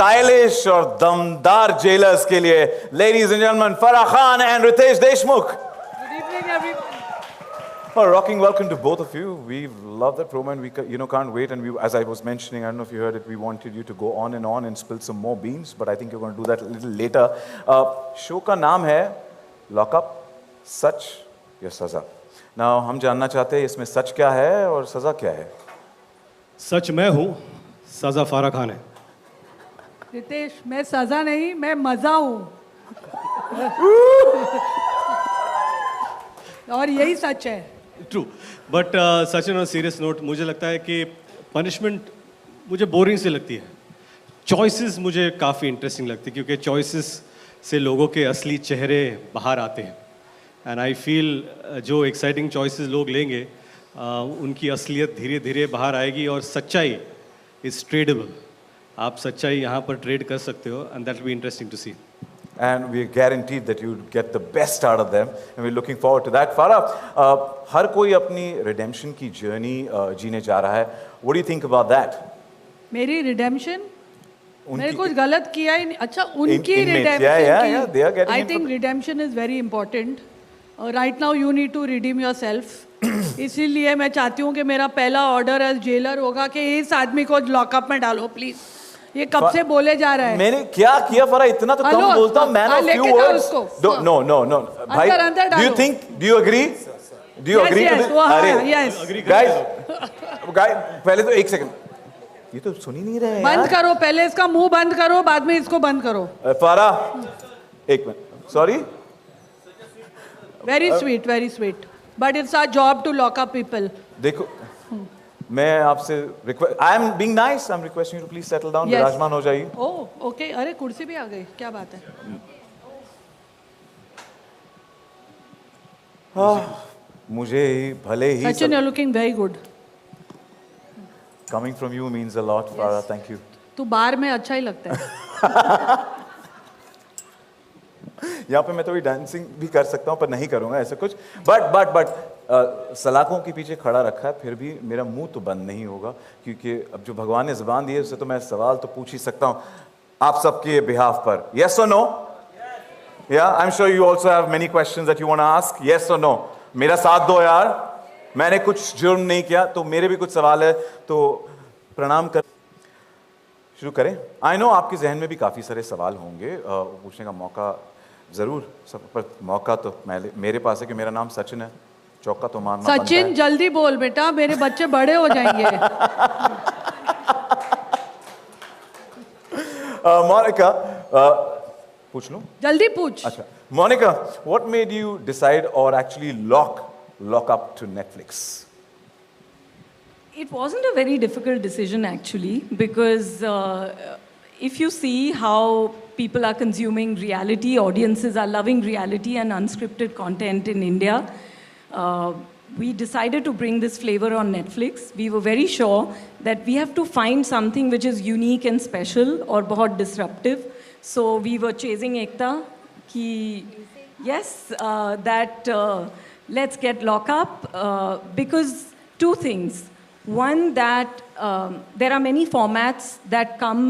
Stylish और दमदार jailers के लिए ladies and gentleman Farah Khan and Ritesh Deshmukh. Good evening, everyone. A rocking welcome to both of you. We love that promo and we can't wait. And we, as I was mentioning, I don't know if you heard it, we wanted you to go on and spill some more beans, but I think you're going to do that a little later. Show का नाम है Lock Up, सच या सजा. Now हम जानना चाहते हैं इसमें सच क्या है और सजा क्या है. सच मैं हूँ, सजा फराह खान है. रितेश, मैं सजा नहीं, मैं मजा हूँ. और यही सच है. True, but such on a serious note, मुझे लगता है कि पनिशमेंट मुझे बोरिंग से लगती है. चॉइसेस मुझे काफ़ी इंटरेस्टिंग लगती है क्योंकि चॉइसेस से लोगों के असली चेहरे बाहर आते हैं. एंड आई फील जो एक्साइटिंग चॉइसेस लोग लेंगे उनकी असलियत धीरे धीरे बाहर आएगी और सच्चाई इज ट्रेडेबल. आप सच्चाई यहाँ पर ट्रेड कर सकते हो and that will be interesting to see. And we're guaranteed that you get the best out of them, and we're looking forward to that. Farah, हर कोई अपनी redemption की journey जीने जा रहा है. What do you think about that? मेरी redemption? मैंने कुछ गलत किया ही नहीं. अच्छा, उनकी redemption yeah, they are getting I think redemption is very important. Right now you need to redeem yourself. इसीलिए मैं चाहती हूँ कि मेरा पहला ऑर्डर एज जेलर होगा कि इस आदमी को लॉकअप में डालो प्लीज. ये कब से बोले जा रहा है. मैंने क्या किया फरा, इतना तो कम बोलता हूँ. Man of few words. No भाई, do you think, do you agree to this? अरे गाइस पहले तो एक सेकंड, ये तो सुन ही नहीं रहे हैं. बंद करो, पहले इसका मुंह बंद करो, बाद में इसको बंद करो. फरा एक minute, sorry. Very sweet but it's our job to lock up people. देखो, मैं आपसे request, I am being nice, I am requesting you to please settle down. विराजमान हो जाइए. Oh okay. अरे कुर्सी भी आ गई, क्या बात है. मुझे भले ही Sachin, you are looking very good. Coming from you means a lot Farah, thank you. तू बार में अच्छा ही लगता है. यहाँ पे मैं थोड़ी डांसिंग भी कर सकता हूँ पर नहीं करूँगा ऐसा कुछ. बट सलाखों के पीछे खड़ा रखा है, फिर भी मेरा मुंह तो बंद नहीं होगा क्योंकि अब जो भगवान ने ज़बान दी है उससे तो मैं सवाल तो पूछ ही सकता हूँ आप सबके बिहाफ पर. Yes or no? या I am sure you also have many questions that you want to ask. Yes or no? मेरा साथ दो यार, मैंने कुछ जुर्म नहीं किया तो मेरे भी कुछ सवाल है तो प्रणाम कर शुरू करें. आई नो आपके जहन में भी काफ़ी सारे सवाल होंगे, पूछने का मौका ज़रूर सब, पर मौका तो मेरे पास है कि मेरा नाम सचिन है. चौका तो मारना. सचिन जल्दी बोल बेटा, मेरे बच्चे बड़े हो जाएंगे. मोनिका, पूछ लूं? जल्दी पूछ. अच्छा Monika, what made you decide or actually lock up to Netflix? It wasn't a very difficult decision actually, because if you see how people are consuming reality, audiences are loving reality and unscripted content in India, we decided to bring this flavor on Netflix. We were very sure that we have to find something which is unique and special or बहुत disruptive. So we were chasing ekta ki yes, that let's get Lock Up because two things. One, that there are many formats that come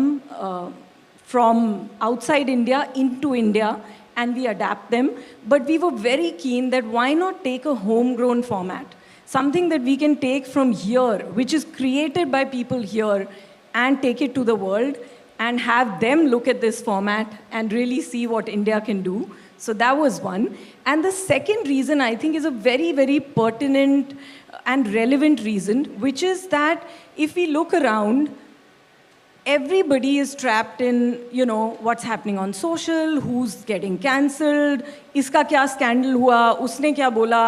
from outside India into India and we adapt them. But we were very keen that why not take a homegrown format? Something that we can take from here, which is created by people here, and take it to the world and have them look at this format and really see what India can do. So that was one. And the second reason I think is a very, very pertinent and relevant reason, which is that if we look around, everybody is trapped in, you know, what's happening on social, who's getting cancelled, iska kya scandal hua, usne kya bola.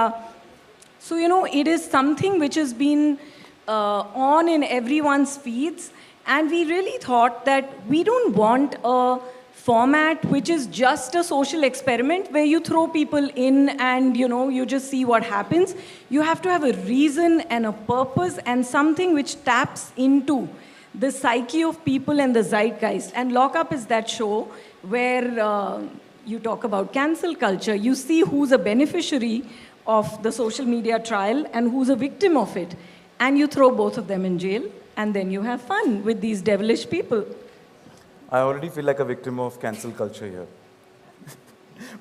So, you know, it is something which has been on in everyone's feeds, and we really thought that we don't want a format which is just a social experiment where you throw people in and, you know, you just see what happens. You have to have a reason and a purpose and something which taps into the psyche of people and the zeitgeist. And Lock Up is that show where you talk about cancel culture. You see who's a beneficiary of the social media trial and who's a victim of it. And you throw both of them in jail, and then you have fun with these devilish people. I already feel like a victim of cancel culture here.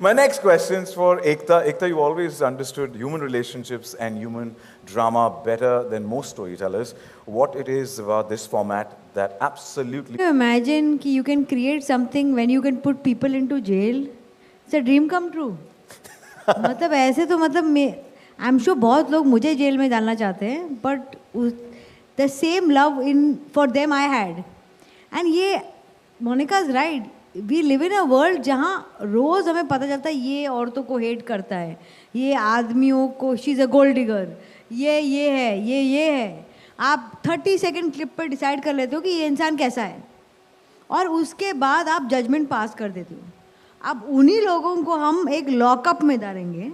My next question is for Ekta. Ekta, you always understood human relationships and human drama better than most storytellers. What it is about this format that absolutely... Can you imagine कि you can create something when you can put people into jail? It's a dream come true. मतलब ऐसे तो मतलब I'm sure बहुत लोग मुझे jail में डालना चाहते हैं, but the same love for them I had. And ये Monica's right. We live in a world जहाँ रोज़ हमें पता चलता है ये औरतों को हेट करता है, ये आदमियों को she is a gold digger, ये है, ये है. आप 30 सेकंड क्लिप पर डिसाइड कर लेते हो कि ये इंसान कैसा है, और उसके बाद आप जजमेंट पास कर देते हो. अब उन्हीं लोगों को हम एक लॉकअप में डालेंगे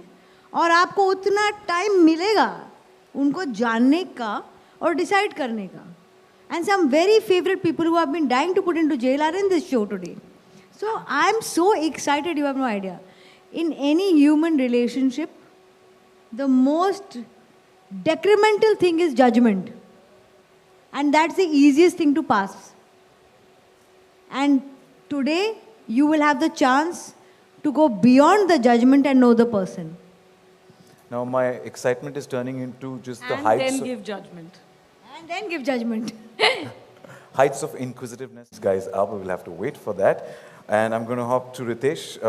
और आपको उतना टाइम मिलेगा उनको जानने का और डिसाइड करने का. And some very favorite people who have been dying to put into jail are in this show today. So I'm so excited, you have no idea. In any human relationship, the most detrimental thing is judgment. And that's the easiest thing to pass. And today, you will have the chance to go beyond the judgment and know the person. Now my excitement is turning into just the And heights then of... give judgment. And then give judgment. heights of inquisitiveness. Guys, we will have to wait for that. And I'm going to hop to Ritesh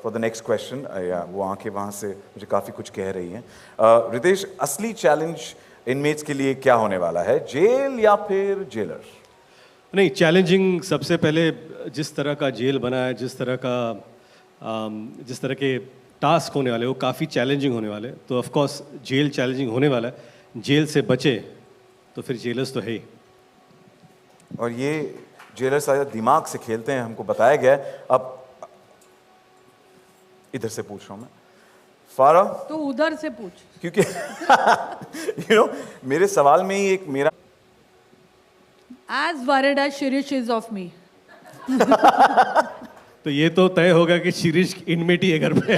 for the next question. वो आंखें वहाँ से मुझे काफ़ी कुछ कह रही हैं. Ritesh, असली चैलेंज इनमेट्स के लिए क्या होने वाला है? जेल या फिर जेलर? नहीं, चैलेंजिंग सबसे पहले जिस तरह का जेल बना है, जिस तरह के टास्क होने वाले वो काफ़ी चैलेंजिंग होने वाले. तो ऑफ कोर्स जेल चैलेंजिंग होने वाला है. जेल से बचे तो फिर जेलर्स तो है ही. और ये जेलर्स आया दिमाग से खेलते हैं, हमको बताया गया है. अब इधर से पूछ रहा हूं मैं, फारा, तो उधर से पूछ, क्योंकि मेरे सवाल में ही एक मेरा as worried as Shirish is of me. तो ये तो तय होगा कि शिरीष इनमेट ही है घर पे.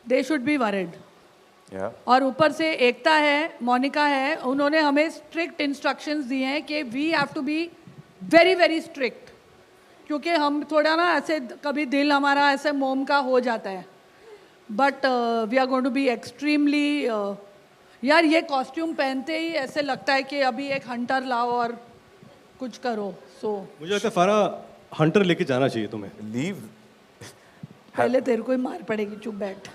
They should be worried. yeah. और ऊपर से एकता है, मोनिका है, उन्होंने हमें स्ट्रिक्ट इंस्ट्रक्शंस दिए हैं कि we have to be very very strict, क्योंकि हम थोड़ा ना ऐसे कभी दिल हमारा ऐसे मोम का हो जाता है. But we are going to be extremely यार ये कॉस्ट्यूम पहनते ही ऐसे लगता है कि अभी एक हंटर लाओ और कुछ करो. मुझे लगता है फारा हंटर लेके जाना चाहिए तुम्हें. लीव पहले तेरे को ही मार पड़ेगी, चुप बैठ.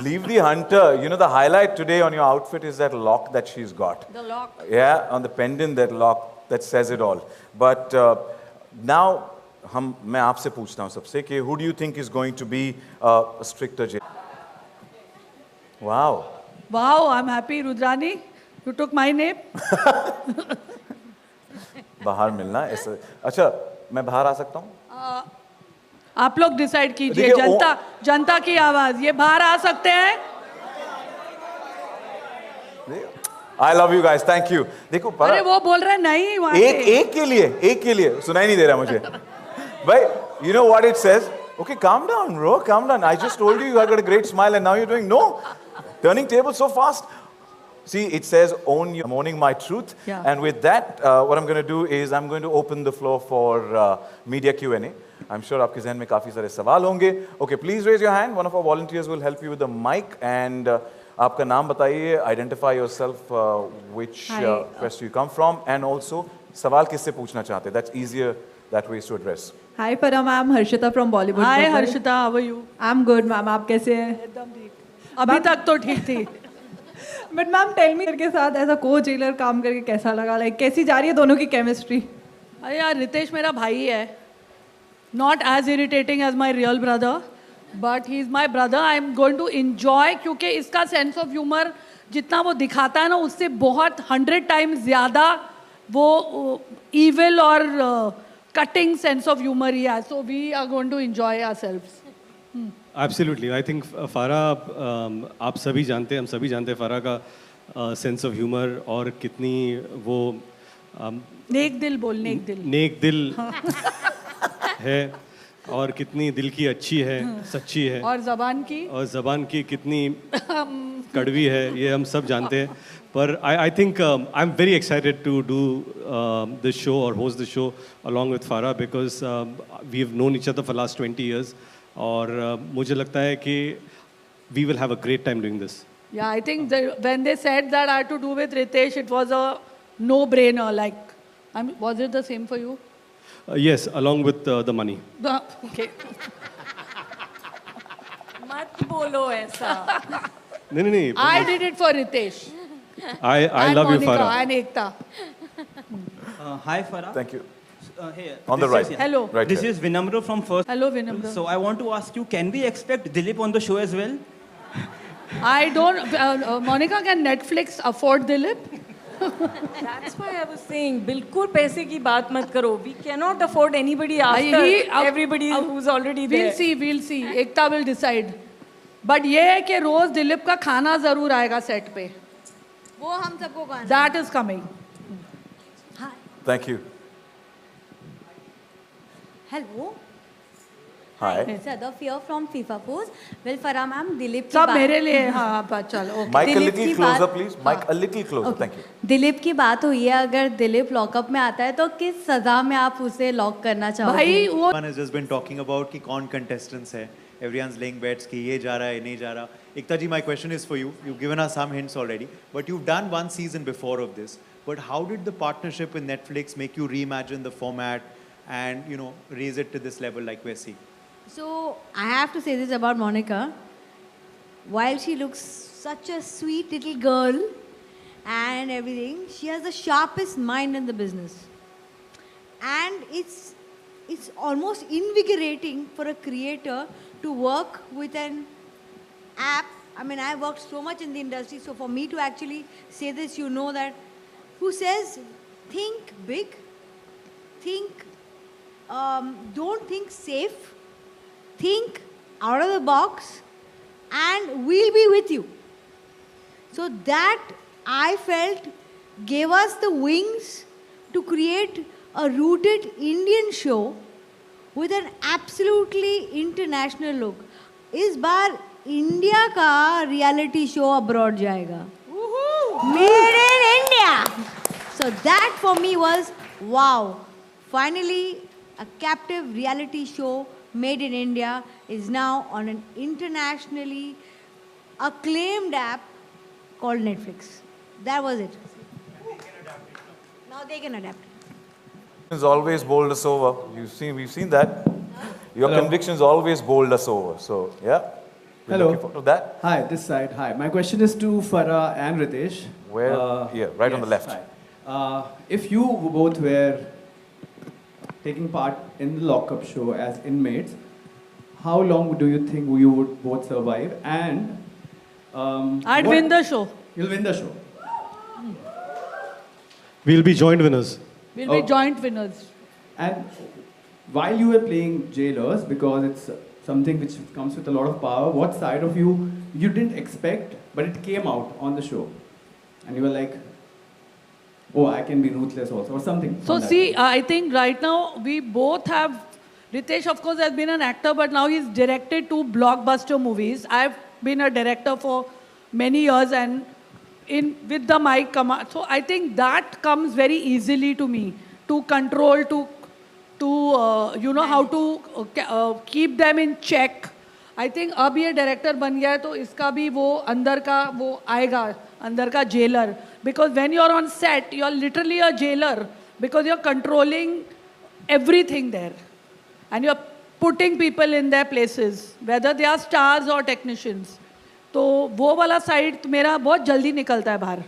leave the hunter. The highlight today on your outfit is that lock that she's got. The lock. Yeah, on the pendant, that lock that says it all. But now मैं आपसे पूछता हूँ सबसे कि who do you think is going to be a stricter jail? Wow. Wow, I'm happy, Rudrani. You took my name. बाहर मिलना ऐसा. अच्छा, मैं बाहर आ सकता हूँ? आप लोग डिसाइड कीजिए. देखिए, जनता की आवाज, ये बाहर आ सकते हैं. I love you guys. Thank you. देखो अरे वो बोल रहे नहीं वहाँ एक के लिए सुनाई नहीं दे रहा मुझे. भाई, you know what it says? Okay, calm down, bro. Calm down. I just told you got a great smile and now you're doing no. Turning tables so fast. See, it says I'm owning my truth. Yeah. And with that, what I'm going to do is I'm going to open the floor for media Q&A. I'm sure आपके ज़हन में काफ़ी सारे सवाल होंगे. Okay, please raise your hand. One of our volunteers will help you with the mic. And आपका नाम बताइए, identify yourself, which quest you come from, and also सवाल किससे पूछना चाहते हैं. That's easier that way to address. Hi Farah ma'am, Harshita from Bollywood. Hi Global. Harshita, how are you? I'm good ma'am, आप कैसे हैं? एकदम ठीक. अभी तक तो ठीक थी. But ma'am, tell me के साथ ऐसा को-जेलर काम करके कैसा लगा? Like कैसी जा रही है दोनों की केमिस्ट्री? अरे यार, रितेश मेरा भाई है. Not as irritating as my real brother, but he's my brother. I'm going to enjoy क्योंकि इसका sense of humor जितना वो दिखाता है ना, उससे बहुत 100 times ज़्यादा वो evil और cutting sense of humor ही है. So we are going to enjoy ourselves. Absolutely. I think फारा, आप सभी जानते हैं, हम सभी जानते हैं फारा का सेंस ऑफ ह्यूमर और कितनी वो नेक दिल बोल, नेक दिल. नेक दिल है. और कितनी दिल की अच्छी है, सच्ची है, और जबान की और ज़बान की कितनी कड़वी है, ये हम सब जानते हैं. पर I think I'm very excited to do the show or host the show along with Farah because we've known each other for last 20 years. और मुझे लगता है कि we will have a great time doing this. Yeah, I think when they said that I had to do with Ritesh, it was a no-brainer. Like, was it the same for you? Yes, along with the money. Okay. मत बोलो ऐसा. नहीं. I did it for Ritesh. I and love you, Monica Farah. and Ekta. Hi, Farah. Thank you. Hey, On the this right. is- Hello. Right This here. is Vinamra from First. Hello, Vinamra. So I want to ask you, can we expect Dilip on the show as well? I don't. Monica, can Netflix afford Dilip? That's why I was saying, बिल्कुल पैसे की बात मत करो. We cannot afford anybody after everybody who's already there. We'll see. Ekta will decide. But ये है कि रोज दिलीप का खाना जरूर आएगा सेट पे. वो हम सबको कहना. That is coming. Thank you. Hello. Hi. It's Adafia from FIFA Post. Well, Farah ma'am, Dilip की सब बात- मेरे लिए हाँ चलो. Okay. Mic a Dilip little की closer, बात- please. Mic a little closer. Okay. Thank you. Dilip की बात हुई है, अगर दिलीप लॉकअप में आता है तो किस सजा में आप उसे लॉक करना चाहोगे? भाई वो Everyone has just been talking about कि कौन contestants है. Everyone's laying bets कि ये जा रहा है, नहीं जा रहा. Ekta ji, my question is for you. You've given us some hints already, but you've done one season before of this. But how did the partnership with Netflix make you reimagine the format and raise it to this level like we're seeing? So I have to say this about Monica. While she looks such a sweet little girl and everything, she has the sharpest mind in the business. And it's almost invigorating for a creator to work with an app. I mean, I worked so much in the industry, so for me to actually say this, you know that who says think big, don't think safe, think out of the box, and we'll be with you. So that I felt gave us the wings to create a rooted Indian show with an absolutely international look. इस बार India का reality show abroad जाएगा. Made in India. So that for me was wow. Finally, a captive reality show made in India is now on an internationally acclaimed app called Netflix. That was it. Now they can adapt. Is always bowled us over. We've seen that. Your convictions always bowled us over. So yeah, we're Hello. looking forward to that. Hi, this side. Hi. My question is to Farah and Ritesh. Where? Yeah, right on the left. Hi. If you both were taking part in the lockup show as inmates, how long do you think you would both survive? And I'd win the show. You'll win the show. We'll be joint winners. We'll be joint winners. And while you were playing jailers, because it's something which comes with a lot of power, what side of you didn't expect, but it came out on the show, and you were like, "Oh, I can be ruthless also," or something. So on that. see, I think right now we both have. Ritesh, of course, has been an actor, but now he's directed two blockbuster movies. I've been a director for many years, and with the mic command. So I think that comes very easily to me to control, to how to keep them in check. I think अब ये director बन गया है तो इसका भी वो अंदर का वो आएगा अंदर का jailer, because when you're on set you're literally a jailer because you're controlling everything there and you're putting people in their places whether they are stars or technicians. तो वो वाला side मेरा बहुत जल्दी निकलता है बाहर.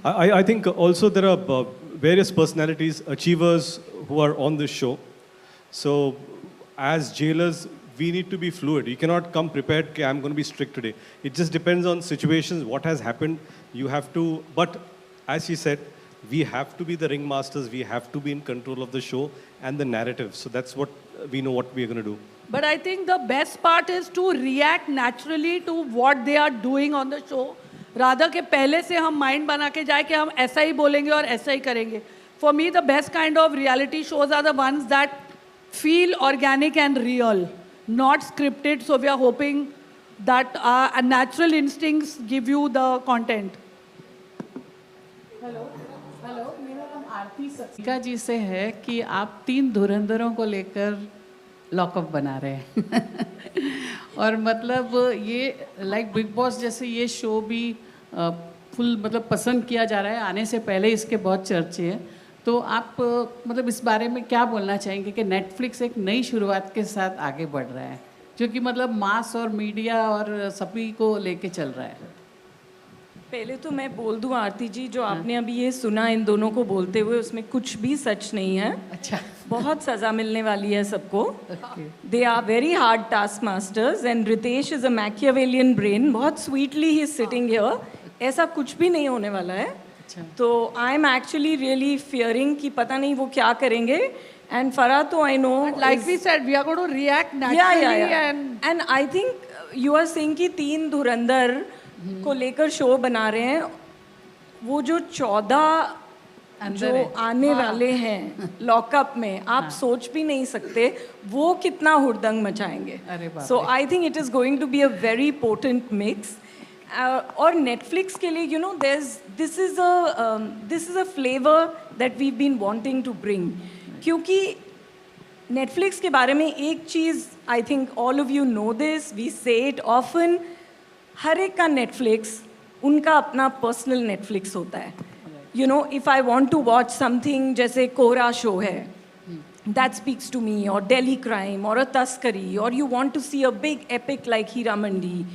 I think also there are various personalities, achievers who are on this show. So as jailers, we need to be fluid. You cannot come prepared, okay, I'm going to be strict today. It just depends on situations, what has happened. You have to, but as she said, we have to be the ringmasters. We have to be in control of the show and the narrative. So that's what we know what we are going to do. But I think the best part is to react naturally to what they are doing on the show. Rather के पहले से हम mind बना के जाए कि हम ऐसा ही बोलेंगे और ऐसा ही करेंगे. For me, the best kind of reality shows are the ones that feel organic and real, not scripted. So we are hoping that our natural instincts give you the content. Hello मेरा नाम आरती सचिका जी से है कि आप 3 धुरंधरों को लेकर lockup बना रहे हैं और मतलब ये लाइक बिग बॉस जैसे ये शो भी फुल मतलब पसंद किया जा रहा है, आने से पहले इसके बहुत चर्चे हैं, तो आप मतलब इस बारे में क्या बोलना चाहेंगे कि नेटफ्लिक्स एक नई शुरुआत के साथ आगे बढ़ रहा है जो कि मतलब मास और मीडिया और सभी को लेके चल रहा है? पहले तो मैं बोल दूं आरती जी, जो आपने अभी ये सुना इन दोनों को बोलते हुए, उसमें कुछ भी सच नहीं है। अच्छा, बहुत सज़ा मिलने वाली है सबको। They are very hard task masters and Ritesh is a Machiavellian brain, बहुत sweetly he is sitting here, ऐसा कुछ भी नहीं होने वाला है। तो I am actually really fearing कि पता नहीं वो क्या करेंगे। एंड फरा तो I know Like we said, we are going to react naturally and I think you are saying कि 3 धुरंधर को लेकर शो बना रहे हैं, वो जो 14 जो आने वाले हैं लॉकअप में, आप सोच भी नहीं सकते वो कितना हुड़दंग मचाएंगे। So I think it is going to be a very potent mix. और नेटफ्लिक्स के लिए you know this is a flavour that we been wanting to bring, क्योंकि नेटफ्लिक्स के बारे में एक चीज़ I think all of you know this, we say it often, हर एक का नेटफ्लिक्स उनका अपना पर्सनल नेटफ्लिक्स होता है। You know if I want to watch something, जैसे कोरा शो है दैट स्पीक्स टू मी, और डेली क्राइम, और अ तस्करी, और you want to see a big epic like Heera Mandi,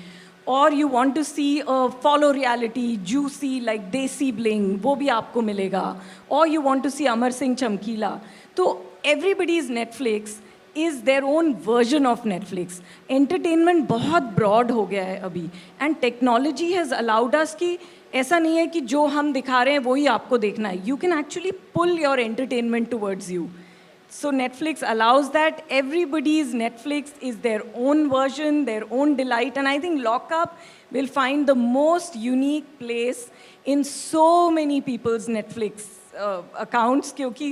और you want to see a follow reality juicy like Desi bling, वो भी आपको मिलेगा, और you want to see Amar Singh Chamkila. तो everybody's Netflix is their own version of Netflix. Entertainment बहुत broad हो गया है अभी, and technology has allowed us कि ऐसा नहीं है कि जो हम दिखा रहे हैं वही आपको देखना है. You can actually pull your entertainment towards you. So Netflix allows that. Everybody's Netflix is their own version, their own delight, and I think Lockup will find the most unique place in so many people's Netflix accounts, क्योंकि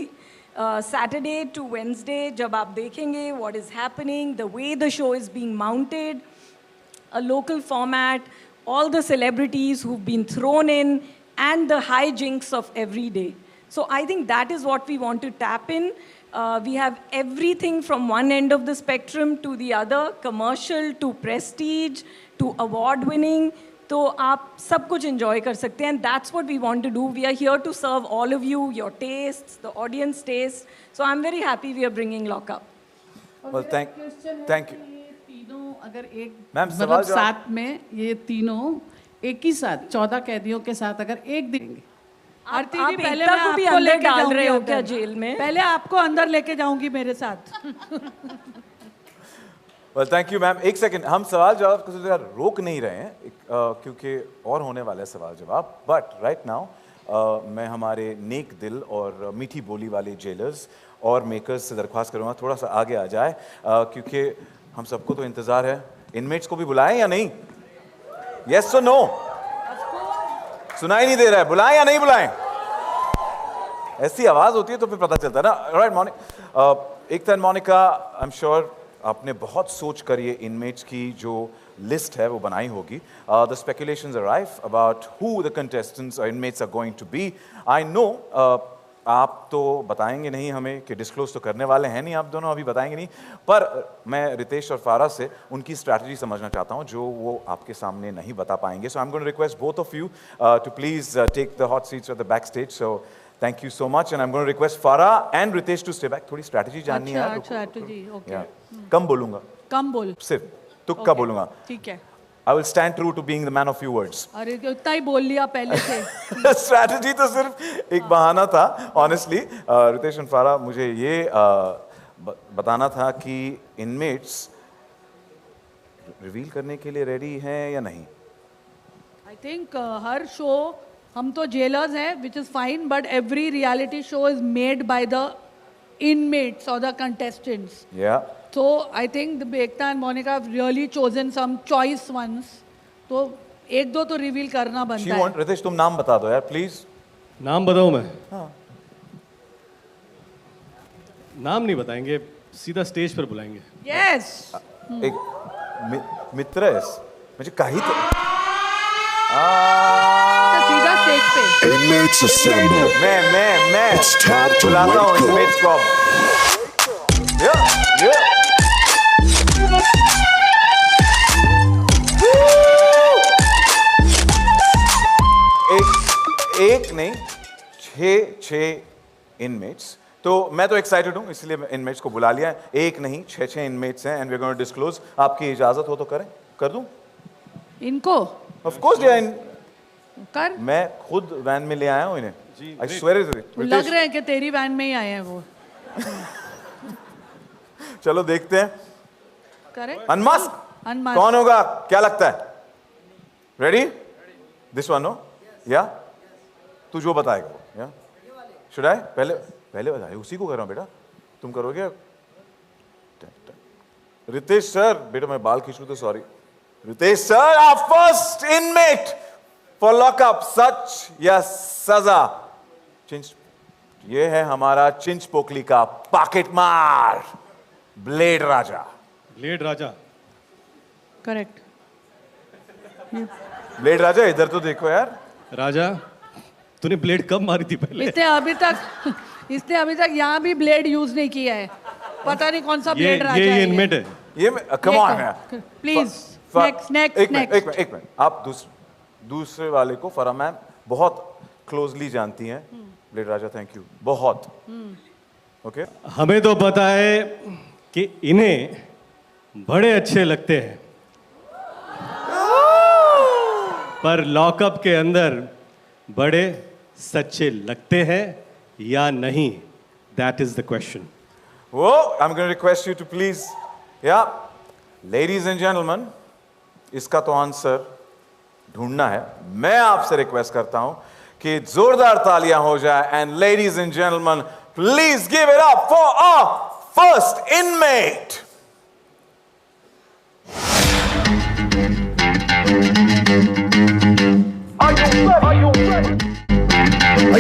Saturday to Wednesday, जब आप देखेंगे what is happening, the way the show is being mounted, a local format, all the celebrities who've been thrown in, and the hijinks of every day. So I think that is what we want to tap in. We have everything from one end of the spectrum to the other, commercial to prestige to award winning. तो आप सब कुछ enjoy कर सकते हैं, and that's what we want to do. We are here to serve all of you, your tastes, the audience taste. So I'm very happy we are bringing Lockup. Well, thank you. ये तीनों अगर एक ma'am मतलब साथ में, ये तीनों एक ही साथ 14 कैदियों के साथ अगर एक दिन, आरती जी पहले एकता मैं को भी आपको अंदर लेके डाल जाऊंगी रहे हो अंदर। क्या जेल में? पहले आपको अंदर लेके जाऊंगी मेरे साथ। Well thank you ma'am. एक सेकंड, हम सवाल जवाब किसी जगह रोक नहीं रहे हैं क्योंकि और होने वाला है सवाल जवाब, बट राइट नाउ मैं हमारे नेक दिल और मीठी बोली वाले जेलर्स और मेकर्स से दरख्वास्त करूँगा थोड़ा सा आगे आ जाए, क्योंकि हम सबको तो इंतज़ार है। इनमेट्स को भी बुलाएं या नहीं? यस तो नो? सुनाई नहीं दे रहा है, बुलाएं या नहीं बुलाएं? ऐसी आवाज़ होती है तो फिर पता चलता है ना। Right morning, Ekta and Monica, I am sure आपने बहुत सोच कर ये इनमेट्स की जो लिस्ट है वो बनाई होगी। The speculations arrive about who the contestants और inmates are going to be. I know आप तो बताएंगे नहीं हमें कि डिस्क्लोज तो करने वाले हैं नहीं, आप दोनों अभी बताएंगे नहीं, पर मैं रितेश और फारा से उनकी स्ट्रैटेजी समझना चाहता हूं जो वो आपके सामने नहीं बता पाएंगे। So I am going to request both of you to please take the hot seats at the back stage. So thank you so much, and I'm going to request Farah and Ritesh to stay back. थोड़ी strategy जाननी है। अच्छा strategy, okay. कम बोलूँगा। कम बोल। सिर्फ तुक्का बोलूँगा। ठीक है। I will stand true to being the man of few words. अरे उतना ही बोल लिया पहले से। Strategy तो सिर्फ एक बहाना था, honestly. Ritesh and Farah, मुझे ये बताना था कि inmates reveal करने के लिए ready हैं या नहीं? I think हर शो हम तो जेलर्स हैं, which is fine, but every reality show is made by the inmates or the contestants. Yeah. So I think the Ekta and Monica have really chosen some choice ones. तो एक दो तो reveal करना बनता है। रितेश तुम नाम बता दो यार प्लीज। नाम बताऊं मैं? हाँ। नाम नहीं बताएंगे, सीधा स्टेज पर बुलाएंगे. Yes. एक मित्रस म्हणजे काही तर सीधा स्टेज पे. Inmates assemble. मैं It's time to बुलाता हूँ wake up. inmates को अब. Yeah. एक नहीं 6 इनमेट्स. तो मैं तो एक्साइटेड हूँ इसलिए इनमेट्स को बुला लिया है. एक नहीं 6 इनमेट्स हैं and we are going to disclose. आपकी इजाजत हो तो करें, कर दूं? इनको ऑफ कोर्स डियर. कर. मैं खुद वैन में ले आया हूँ इन्हें. I swear it. लग रहे हैं कि तेरी वैन में ही आए हैं वो. चलो देखते हैं. करें. अनमास्क. Unmask. कौन होगा, क्या लगता है? रेडी? This one no? या तू जो बताएगा वो. या शुड आई? पहले बताए. उसी को कर रहा हूँ बेटा. तुम करोगे? रितेश सर. बेटा मैं बाल खींच लूं तो sorry. Ritesh sir, our first inmate for lockup. सच या सजा? चिंच. ये है हमारा चिंच पोकली का पॉकेट मार, ब्लेड राजा. ब्लेड राजा. करेक्ट. ब्लेड राजा इधर तो देखो यार. राजा, तूने ब्लेड कब मारी थी पहले? इसने अभी तक यहाँ भी ब्लेड यूज नहीं किया है. पता नहीं कौन सा ब्लेड राजा है. ये इनमेट है. ये कम ऑन यार. प्लीज. नेक्स्ट. एक मिनट. आप दूसरे वाले को फरा मैम बहुत क्लोजली जानती हैं. ब्लेड राजा थैंक यू बहुत. ओके. हमें तो पता है कि इन्हें बड़े अच्छे लगते हैं, पर लॉकअप के अंदर बड़े सच्चे लगते हैं या नहीं? That is the question. वो I am going to request you to please. या लेडीज एंड जेंटलमैन, इसका तो आंसर ढूंढना है. मैं आपसे रिक्वेस्ट करता हूं कि जोरदार तालियां हो जाए. And ladies and gentleman, please give it up for our first inmate.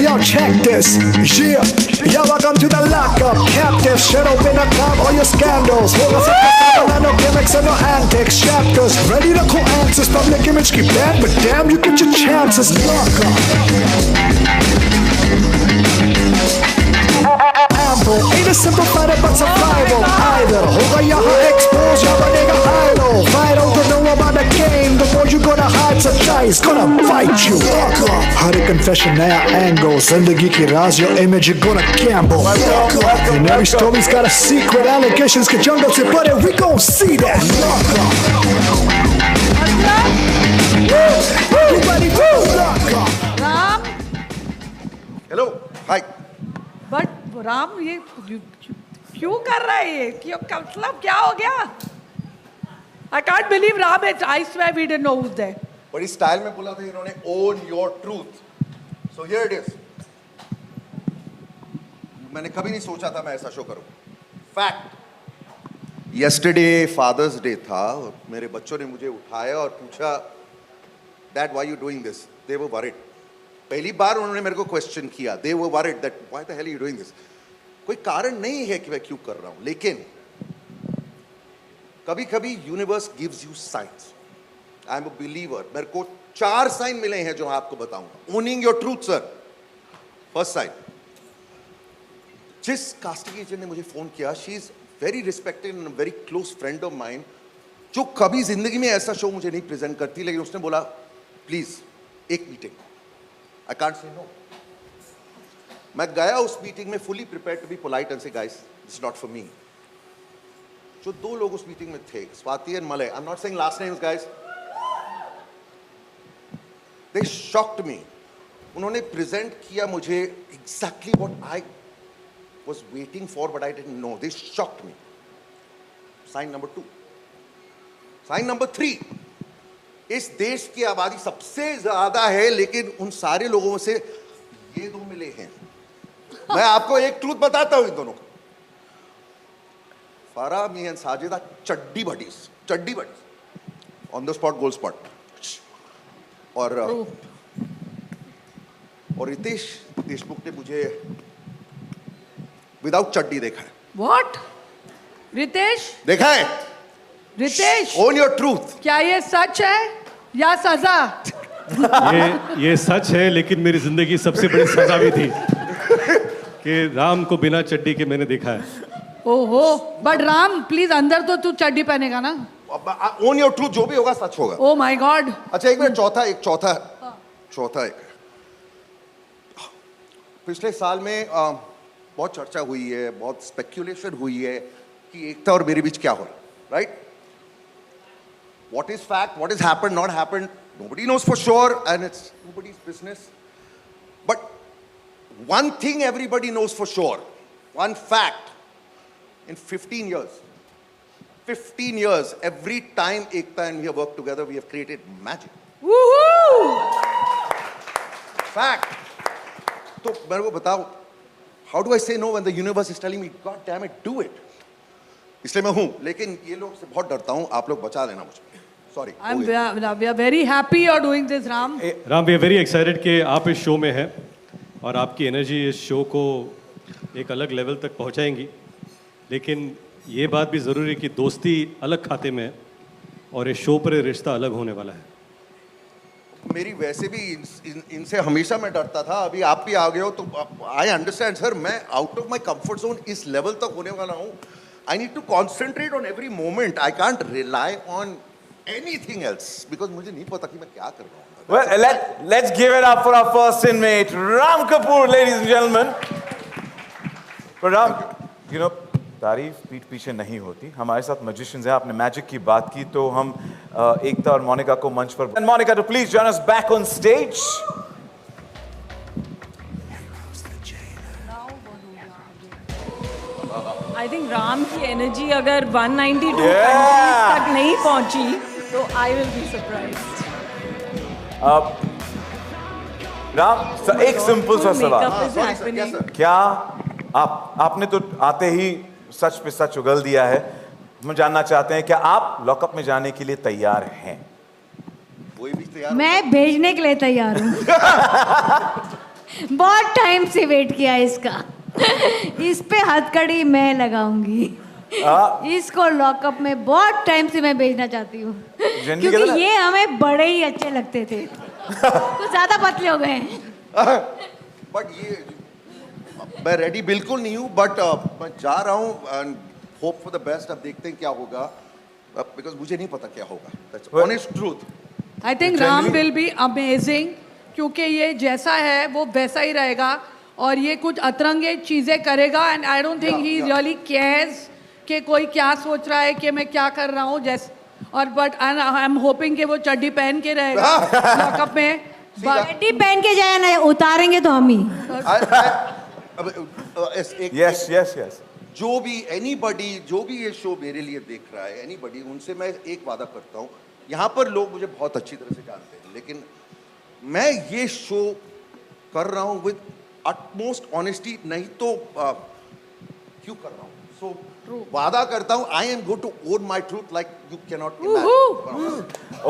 Yo, check this. Yeah. Yo, welcome to the lockup. Captive, shut up in a club, all your scandals. No gimmicks and no antics. Chapters, ready to call answers. Public image keep bad, but damn, you get your chances. Lockup. Ample, ain't a simple fighter, but survival. Either, hoga yaha expose, ya banega idol. Vital to know about the game. The more you gonna hide, सच्चाई is gonna fight you. Lockup. हर एक confession नया angle. जिंदगी की राज, your image you're gonna gamble. And every story's got a secret. Allegations के जंगल से परे, we gon' see that. You ready to lock up? Ram. Hello. Hi. But Ram ये क्यों कर रहा है ये? क्यों, मतलब क्या हो गया? I can't believe Ram. I swear we didn't know who's there. बड़ी स्टाइल में बोला था इन्होंने own your truth. So here it is. मैंने कभी नहीं सोचा था मैं ऐसा शो करूं. Fact. Yesterday Father's Day था और मेरे बच्चों ने मुझे उठाया और पूछा, Dad, why are you doing this? They were worried. पहली बार उन्होंने मेरे को क्वेश्चन किया. They were worried that why the hell are you doing this? कोई कारण नहीं है कि मैं क्यों कर रहा हूं, लेकिन कभी कभी universe gives you signs. I am a believer. मेरे को 4 साइन मिले हैं जो आपको बताऊंगा. Owning your truth sir. First sign, जिस कास्टिंग एजेंट ने मुझे फोन किया, she is very respected and very close friend of mind, जो कभी जिंदगी में ऐसा शो मुझे नहीं प्रेजेंट करती, लेकिन उसने बोला प्लीज एक meeting. I can't say no. मैं गया उस मीटिंग में fully prepared to be polite and say guys this is not for me. जो 2 लोग उस मीटिंग में थे, Swati and Malay, I am not saying last names guys, they shocked me. उन्होंने प्रेजेंट किया मुझे exactly what I was waiting for, but I didn't know. They shocked me. Sign number 2. Sign number 3, इस देश की आबादी सबसे ज्यादा है, लेकिन उन सारे लोगों में से ये 2 मिले हैं. मैं आपको एक ट्रूथ बताता हूं इन दोनों का. फारा मी and Sajida chaddi buddies on the spot, goal spot. और रितेश देशमुख ने मुझे विदाउट चड्डी देखा है. What? रितेश, देखा है? Ritesh, Own your truth. क्या ये सच है या सजा? ये सच है, लेकिन मेरी जिंदगी सबसे बड़ी सजा भी थी कि राम को बिना चड्डी के मैंने देखा है। ओहो, बट राम प्लीज अंदर तो तू चड्डी पहनेगा ना? Own your truth, जो भी होगा सच होगा। Oh my God. अच्छा एक मिनट, चौथा एक पिछले साल में बहुत चर्चा हुई है, बहुत स्पेक्यूलेशन हुई है कि एकता और मेरे बीच क्या हो रहा, right? What is fact, what has happened, not happened, nobody knows for sure and it's nobody's business. But one thing everybody knows for sure, one fact, in 15 years, every time Ekta and we have worked together, we have created magic. Woohoo! Fact. तो मेरे को बताओ, how do I say no when the universe is telling me, God damn it, do it? इसलिए मैं हूँ, लेकिन ये लोग से बहुत डरता हूँ, आप लोग बचा लेना मुझे। Sorry. We are very happy you're doing this, Ram. Ram, we are very excited कि आप इस शो में हैं और आपकी एनर्जी इस शो को एक अलग लेवल तक पहुंचाएंगी। लेकिन ये बात भी ज़रूरी है कि दोस्ती अलग खाते में है और इस शो पर रिश्ता अलग होने वाला है। मेरी वैसे भी इनसे हमेशा मैं डरता था, अभी आप भी आ गए हो तो आई अंडरस्टैंड सर, मैं out of my comfort zone इस लेवल तक होने वाला हूँ। I need to concentrate on every moment, I can't rely on anything else because मुझे नहीं पता कि मैं क्या कर रहा हूँ। Well, let's give it up for our first inmate, Ram Kapoor, ladies and gentlemen. But Ram, you know, तारीफ पीठ पीछे नहीं होती। हमारे साथ magicians हैं, आपने मैजिक की बात की तो हम एकता और मोनिका को मंच पर, and Monica to please join us back on stage. I think Ram की एनर्जी अगर 192 countries तक नहीं पहुंची तो I will be surprised. Ram, एक सिंपल सा सवाल, क्या आपने तो आते ही सच पे सच उगल दिया है, हम जानना चाहते हैं क्या आप लॉकअप में जाने के लिए तैयार हैं? कोई भी तैयार? मैं भेजने के लिए तैयार हूँ। बहुत टाइम से वेट किया इसका। इस पे हथकड़ी मैं लगाऊंगी। इसको लॉकअप में बहुत टाइम से मैं भेजना चाहती हूँ, क्योंकि ये हमें बड़े ही अच्छे लगते थे, तो ज्यादा पतले हो गए हैं। बट ये मैं रेडी बिल्कुल नहीं हूँ, बट मैं जा रहा हूँ and hope for the best. अब देखते हैं क्या होगा, बिकॉज मुझे नहीं पता क्या होगा। That's honest truth. I think Ram will be amazing, क्योंकि ये जैसा है वो वैसा ही रहेगा और ये कुछ अतरंगे चीजें करेगा and I don't think he really cares कि कोई क्या सोच रहा है कि मैं क्या कर रहा हूँ जैसे। और बट आई एम होपिंग कि वो चड्डी पहन के रहेगा लॉकअप में। चड्डी पहन के जाए ना, उतारेंगे तो हम ही। Yes yes yes. जो भी एनीबडी जो भी ये शो मेरे लिए देख रहा है, एनीबडी, उनसे मैं एक वादा करता हूँ, यहाँ पर लोग मुझे बहुत अच्छी तरह से जानते हैं, लेकिन मैं ये शो कर रहा हूँ विद utmost honesty, नहीं तो क्यों कर रहा हूँ? So वादा करता हूँ, I am going to own my truth like you cannot imagine.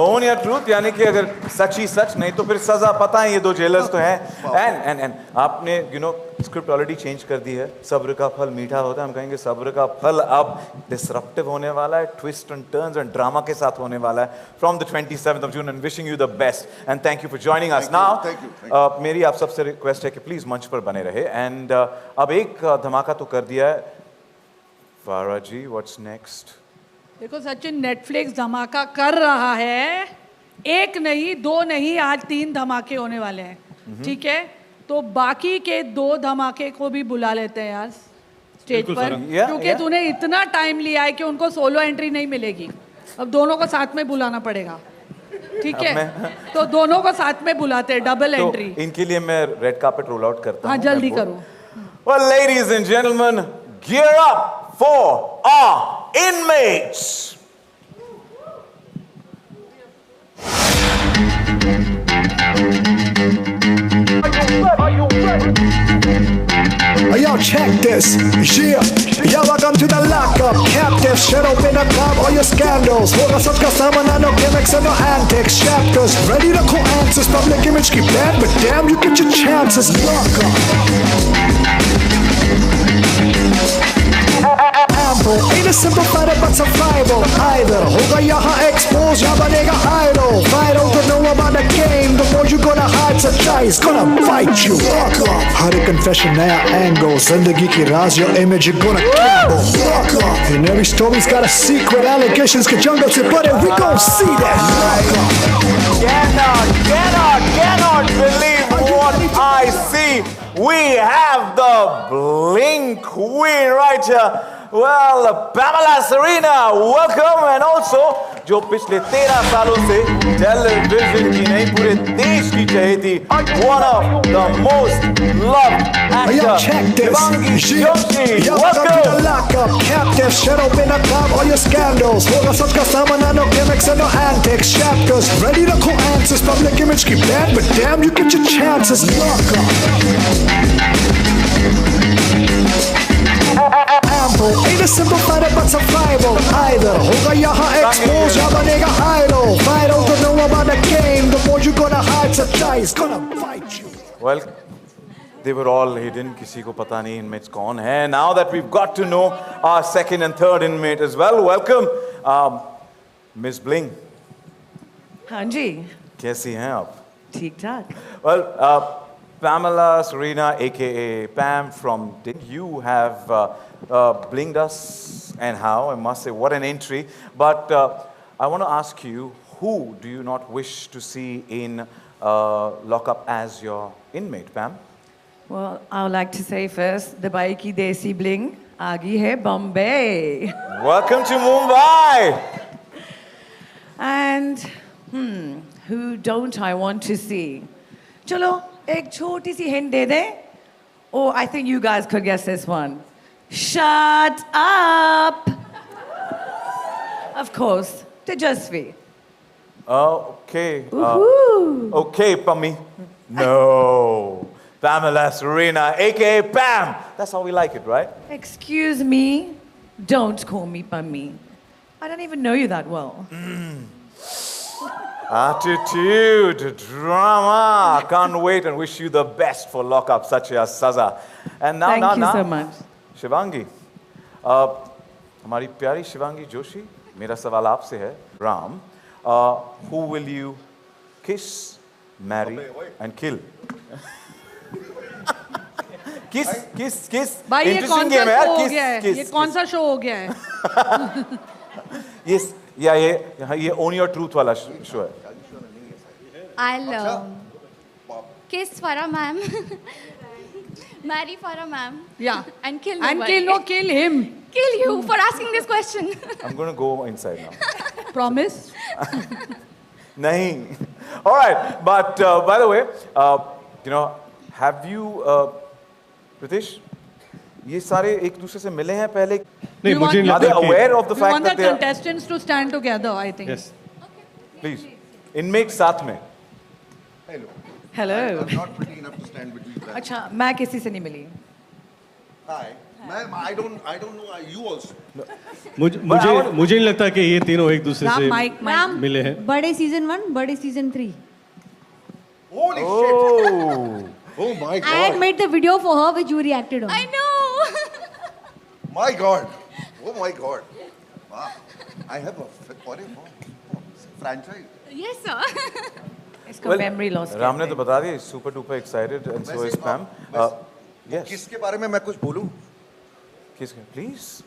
Own your truth यानी कि अगर सच ही सच, नहीं तो फिर सजा पता है, ये दो जेलर्स तो हैं। and आपने स्क्रिप्ट ऑलरेडी चेंज कर दी है, सब्र का फल मीठा होता है, हम कहेंगे सब्र का फल अब डिसरप्टिव होने वाला है, twist and turns and drama के साथ होने वाला है from the 27th of June and wishing you the best and thank you for joining us now. मेरी आप सबसे रिक्वेस्ट है कि प्लीज मंच पर बने रहे एंड अब एक धमाका तो कर दिया है। फारा जी, व्हाट्स नेक्स्ट? देखो सचिन, नेटफ्लिक्स धमाका कर रहा है, एक नहीं दो नहीं, आज 3 धमाके होने वाले हैं, ठीक है? तो बाकी के 2 धमाके को भी बुला लेते हैं यार स्टेज पर, क्योंकि तूने इतना टाइम लिया है कि उनको सोलो एंट्री नहीं मिलेगी, अब दोनों को साथ में बुलाना पड़ेगा, ठीक है? तो दोनों को साथ में बुलाते हैं, डबल एंट्री। इनके लिए मैं रेड कार्पेट रोल आउट करता हूं। हाँ, जल्दी करो। Well, ladies and gentlemen, gear up for our inmates. Hey, yo, check this. Yeah. Yo, welcome to the lockup. Captive, shut up in a club, all your scandals. Hoga sabka samana, no gimmicks and no antics. Chapters, ready to call answers. Public image keep bad, but damn, you get your chances. Lockup. Ample, ain't a a simple fighter but survival. Either होगा यहाँ expose या बनेगा idol. Fight don't know about the game. The more you gonna hide, सच्चाई is gonna fight you. Lock up. हर एक confession नया angle. जिंदगी की राज your image you gonna gamble. Lock up. And every story's got a secret. Allegations के जंगल से परे we gon' see that. Lock up. Cannot believe what I see. We have the Blink Queen right here. Well, Pamela Serena, welcome. And also, जो पिछले 13 सालों से television की नहीं पूरे देश की चहेती, one of the most loved actor, Shivangi Joshi, welcome. Lock up, captive, shut up in a club, all your scandals. होगा सबका सामना, no gimmicks and no antics. Chapters, ready to call answers. Public image keep bad, but damn, you get your chances. Lock up. Ample, ain't a simple fighter but survival. Either होगा यहाँ expose या बनेगा idol. Fight don't know about the game. The more you gonna hide, सच्चाई is gonna fight you. Well, they were all hidden. किसी को पता नहीं inmates कौन है. Now that we've got to know our second and third inmate as well, welcome, Miss Bling. हाँ जी, कैसी हैं आप? ठीक ठाक. Well, Pamela Serena, aka Pam from Ding, you have blinged us, and how, I must say, what an entry. But I want to ask you, who do you not wish to see in lockup as your inmate, Pam? Well, I would like to say first, Dubai की देसी bling आ गई है Bombay. Welcome to Mumbai. And who don't I want to see? चलो एक छोटी सी hint they they. Oh, I think you guys could guess this one. Shut up. Of course, Tejasvi. Okay. Okay, Pammy. No. Pamela Serena, aka Pam. That's how we like it, right? Excuse me. Don't call me Pammi. I don't even know you that well. Attitude, drama. Can't wait and wish you the best for lockup, Satya Saza. And now, Thank you so much. Shivangi, हमारी प्यारी शिवांगी जोशी, मेरा सवाल आपसे है, Ram, who will you kiss, marry, and kill? Kiss. भाई ये कौन सा शो हो गया है? ये कौन सा शो हो गया है? Yes, ये Own Your Truth वाला शो है. I'll kiss Farah ma'am, marry Farah ma'am, Yeah. and kill And nobody. kill him. Kill you for asking this question. I'm going to go inside now. Promise? Nahin. All right, but by the way, have you, Pritish, ये सारे एक दूसरे से मिले हैं पहले? नहीं, मुझे नहीं Are they लगता कि- aware of the We fact want the that they are? contestants to stand together, I think. Yes. Please, inmate साथ में. Hello. Hello. I'm not pretty enough to stand between you guys. अच्छा, मैं किसी से नहीं मिली. Hi. Ma'am, I don't know. You also. मुझे नहीं लगता कि ये तीनों एक दूसरे Ram, से Mike. मिले हैं. बड़े सीजन 1, बड़े season 3. Holy shit. Oh my I God. had made the video for her which you reacted on. I know. My God. Oh my God. Wow. I have a franchise. Yes, sir. इसको memory loss. Ram ने तो बता दिया, super duper excited, and so is Pam. Yes. किसके बारे में मैं कुछ बोलूं? किसके? Please.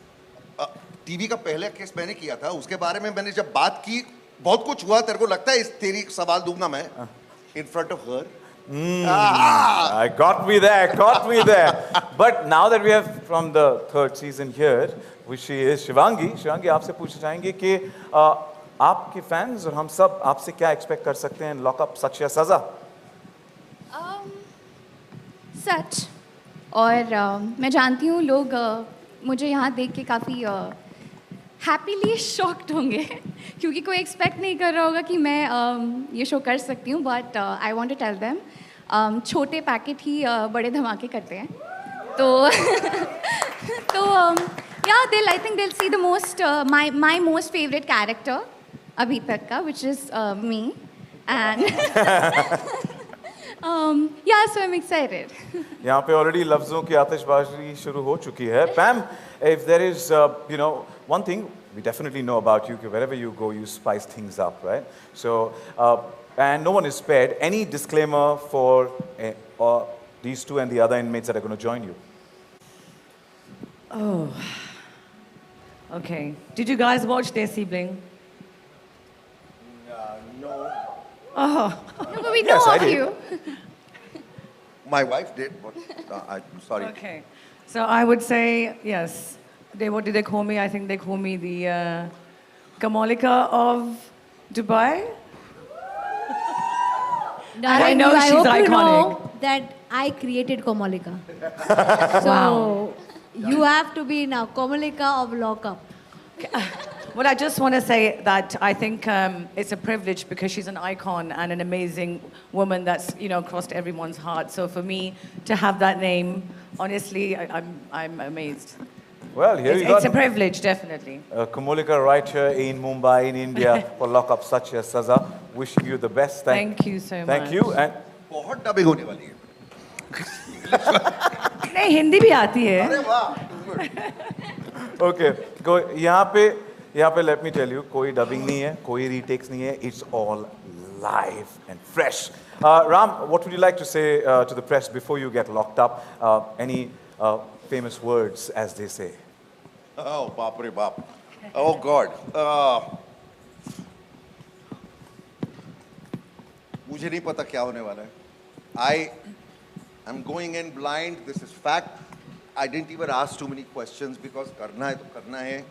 टीवी का पहले केस मैंने किया था, उसके बारे में मैंने जब बात की, बहुत कुछ हुआ. तेरे को लगता है इस तेरी सवाल दूंगा मैं? In front of her. Got me there. But now that we have from the third season here, which she is Shivangi, आपसे पूछना चाहेंगे कि आपके फैंस और हम सब आपसे क्या एक्सपेक्ट कर सकते हैं लॉकअप सच या सजा? सच. और मैं जानती हूँ लोग मुझे यहाँ देख के काफ़ी हैप्पीली शॉक्ड होंगे क्योंकि कोई एक्सपेक्ट नहीं कर रहा होगा कि मैं ये शो कर सकती हूँ. But I want to tell them छोटे पैकेट ही बड़े धमाके करते हैं. तो या आई थिंक दिल see the most my most favourite character अभी तक का, which is me. Yeah, so I'm excited. यहाँ पे already लफ्जों की आतिशबाजी शुरू हो चुकी है. Pam, if there is, one thing we definitely know about you, कि wherever you go, you spice things up, right? So, and no one is spared. Any disclaimer for these two and the other inmates that are going to join you? Oh. Okay. Did you guys watch Desi Bling? No. Oh. No, but we know Yes, I of did. you. My wife did, but I'm sorry. Okay. So I would say, yes. What did they call me? I think they call me the Kamalika of Dubai. I know I she's hope you iconic. know that I created Komalika. So Wow. you have to be now Komalika of lockup. Well, I just want to say that I think it's a privilege because she's an icon and an amazing woman that's crossed everyone's heart. So for me to have that name, honestly, I'm amazed. Well, here you go. It's a privilege, definitely. Kamalika right here in Mumbai, in India, for Lockup Satya Saza. Wishing you the best. Thank you so much. Thank you. And बहुत dubbing होने वाली है. नहीं हिंदी भी आती है. अरे वाह. okay, यहाँ पे let me tell you, कोई dubbing नहीं है, कोई retakes नहीं है. It's all live and fresh. Ram, what would you like to say to the press before you get locked up? Any famous words, as they say? Oh, baap re baap. Oh God. मुझे नहीं पता क्या होने वाला है. I am going in blind. This is fact. I didn't even ask too many questions because करना है तो करना है.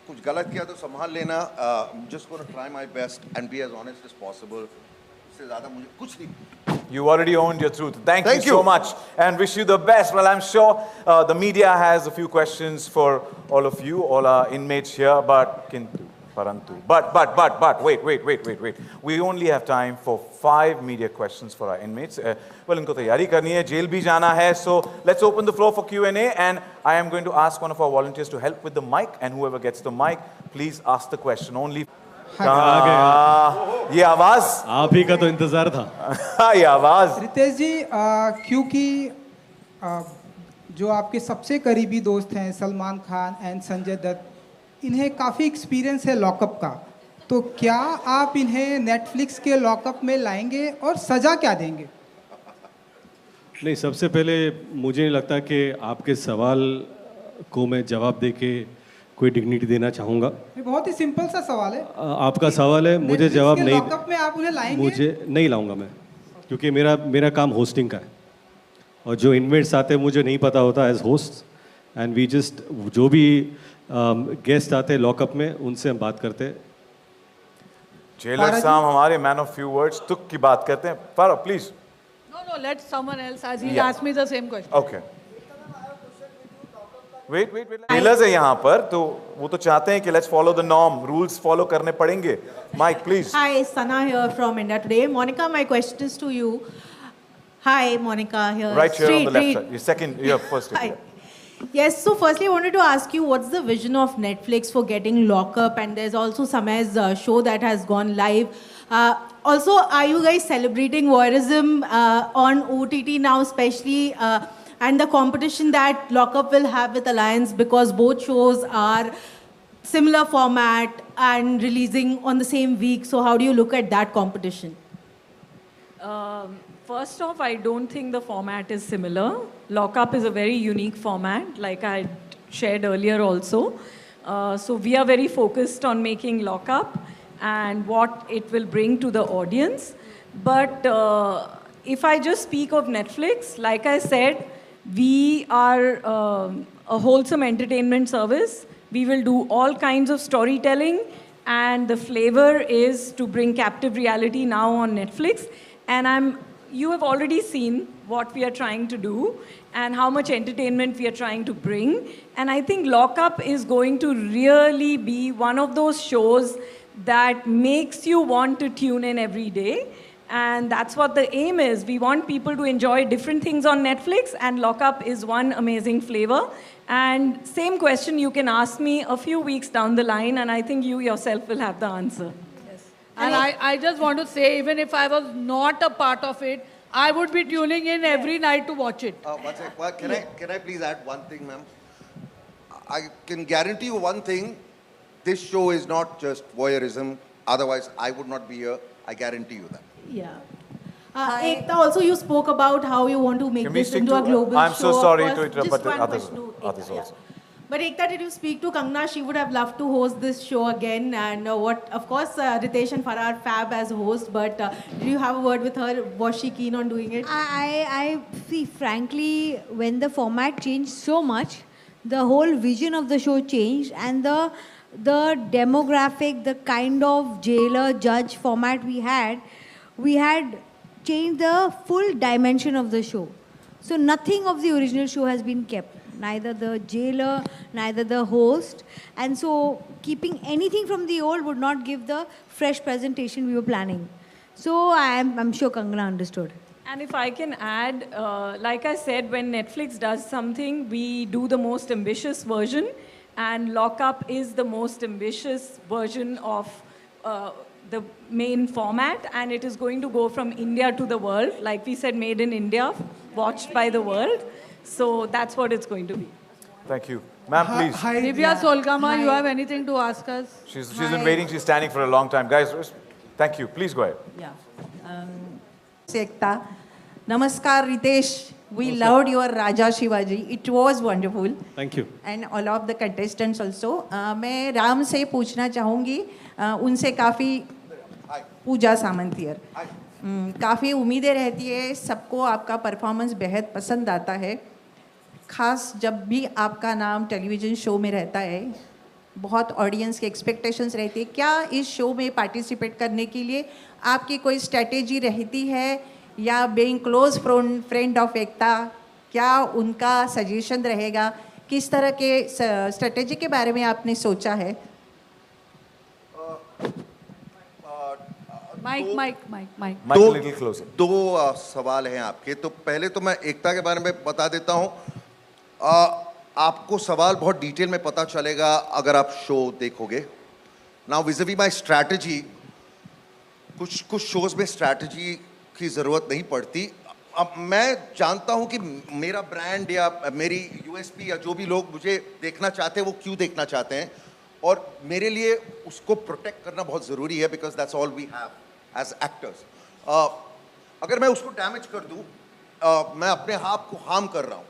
कुछ गलत किया तो संभाल लेना. I'm just going to try my best and be as honest as possible. इससे ज़्यादा मुझे कुछ नहीं. You already owned your truth. Thank you Thank so you. much and wish you the best. Well, I'm sure the media has a few questions for all of you, all our inmates here, but wait. We only have time for 5 media questions for our inmates. Well, इनको तैयारी करनी है, jail भी जाना है, so let's open the floor for Q&A and I am going to ask one of our volunteers to help with the mic and whoever gets the mic, please ask the question only. ये आवाज आप ही का तो इंतजार था. ये आवाज रितेश जी, क्योंकि जो आपके सबसे करीबी दोस्त हैं सलमान खान एंड संजय दत्त, इन्हें काफ़ी एक्सपीरियंस है लॉकअप का, तो क्या आप इन्हें नेटफ्लिक्स के लॉकअप में लाएंगे और सज़ा क्या देंगे? नहीं, सबसे पहले मुझे नहीं लगता कि आपके सवाल को मैं जवाब दे के कोई डिग्निटी देना चाहूँगा. ये बहुत ही सिंपल सा सवाल है. आपका सवाल है, मुझे जवाब नहीं. लॉकअप में आप उन्हें लाएंगे? मुझे नहीं लाऊंगा मैं, क्योंकि मेरा काम होस्टिंग का है और जो इन्वेट्स आते हैं मुझे नहीं पता होता as host and we just जो भी गेस्ट आते हैं लॉकअप में उनसे हम बात करते हैं. जेलर साहब हमारे मैन ऑफ फ्यू वर्ड्स तुक की बात करते हैं. पर please. No, let someone else as he Yeah. asked me the same question. Okay. Wait. Jailers है यहाँ पर, तो वो तो चाहते हैं कि let's follow the norm, rules follow करने पड़ेंगे. Mike, please. Hi, Sana here from India Today. Monica, my question is to you. Hi, Monica here. Right here on the left Straight. side. You're first. Hi. Yes, so firstly, I wanted to ask you, what's the vision of Netflix for getting Lockup? And there's also Samay's show that has gone live. Also, are you guys celebrating voyeurism on OTT now, especially, and the competition that Lockup will have with Alliance, because both shows are similar format and releasing on the same week. So how do you look at that competition? First off, I don't think the format is similar. Lockup is a very unique format, like I shared earlier also. So we are very focused on making Lockup and what it will bring to the audience. But if I just speak of Netflix, like I said, we are a wholesome entertainment service. We will do all kinds of storytelling, and the flavor is to bring captive reality now on Netflix. And you have already seen what we are trying to do and how much entertainment we are trying to bring. And I think Lockup is going to really be one of those shows that makes you want to tune in every day. And that's what the aim is. We want people to enjoy different things on Netflix, and Lockup is one amazing flavor. And same question you can ask me a few weeks down the line, and I think you yourself will have the answer. And I just want to say, even if I was not a part of it, I would be tuning in every night to watch it. One sec. Well, can I please add one thing, ma'am? I can guarantee you one thing. This show is not just voyeurism. Otherwise, I would not be here. I guarantee you that. Yeah. Ekta, also you spoke about how you want to make Can we this stick into a to- global show. I'm so sorry Of to course, interrupt, just but one others, question to others Ekta, yeah. also. But Ekta, did you speak to Kangna? She would have loved to host this show again. And of course, Ritesh and Farhad fab as host. But did you have a word with her? Was she keen on doing it? I see, frankly, when the format changed so much, the whole vision of the show changed, and the demographic, the kind of jailer judge format we had changed the full dimension of the show. So nothing of the original show has been kept. Neither the jailer, neither the host. And so keeping anything from the old would not give the fresh presentation we were planning. So I'm sure Kangana understood. And if I can add, like I said, when Netflix does something, we do the most ambitious version, and Lockup is the most ambitious version of the main format, and it is going to go from India to the world. Like we said, made in India, watched by the world. So that's what it's going to be. Thank you. Ma'am, please. Divya Solgama, you have anything to ask us? She's been waiting. She's standing for a long time. Guys, thank you. Please go ahead. Yeah. Ekta. Namaskar, Ritesh. We loved your Raja Shivaji. It was wonderful. Thank you. And all of the contestants also. मैं राम से पूछना चाहूँगी. उनसे काफ़ी पूजा सामंतियर. काफ़ी उम्मीदें रहती है. सबको आपका परफॉर्मेंस बेहद पसंद आता है. खास जब भी आपका नाम टेलीविज़न शो में रहता है, बहुत ऑडियंस की एक्सपेक्टेशंस रहती है. क्या इस शो में पार्टिसिपेट करने के लिए आपकी कोई स्ट्रेटेजी रहती है, या बीइंग क्लोज फ्रेंड ऑफ एकता, क्या उनका सजेशन रहेगा? किस तरह के स्ट्रेटेजी के बारे में आपने सोचा है? माइक दो सवाल हैं आपके. तो पहले तो मैं एकता के बारे में बता देता हूं. आपको सवाल बहुत डिटेल में पता चलेगा अगर आप शो देखोगे. नाउ विज़-वी माय स्ट्रैटेजी, कुछ शोज में स्ट्रैटेजी की ज़रूरत नहीं पड़ती. अब मैं जानता हूं कि मेरा ब्रांड या मेरी यूएसपी या जो भी लोग मुझे देखना चाहते हैं वो क्यों देखना चाहते हैं, और मेरे लिए उसको प्रोटेक्ट करना बहुत ज़रूरी है, because that's all we have as actors. अगर मैं उसको डैमेज कर दूं, मैं अपने आप को हार्म कर रहा हूं.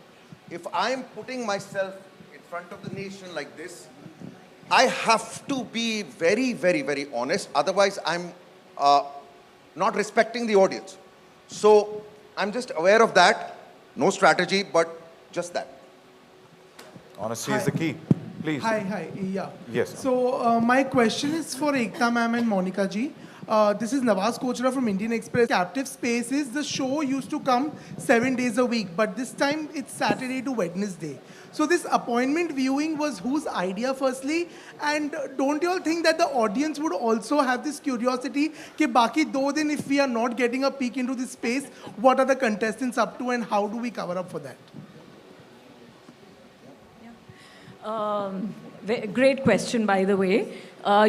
If I am putting myself in front of the nation like this, I have to be very very very honest, otherwise I am not respecting the audience. So I'm just aware of that. No strategy, but just that. Honesty is the key. Please. Hi, yeah. Yes. So my question is for Ekta ma'am and Monica ji. This is Nawaz Kochra from Indian Express. Captive Spaces, the show used to come 7 days a week, but this time it's Saturday to Wednesday. So this appointment viewing was whose idea firstly? And don't you all think that the audience would also have this curiosity कि बाकी 2 दिन if we are not getting a peek into this space, what are the contestants up to and how do we cover up for that? Great question, by the way.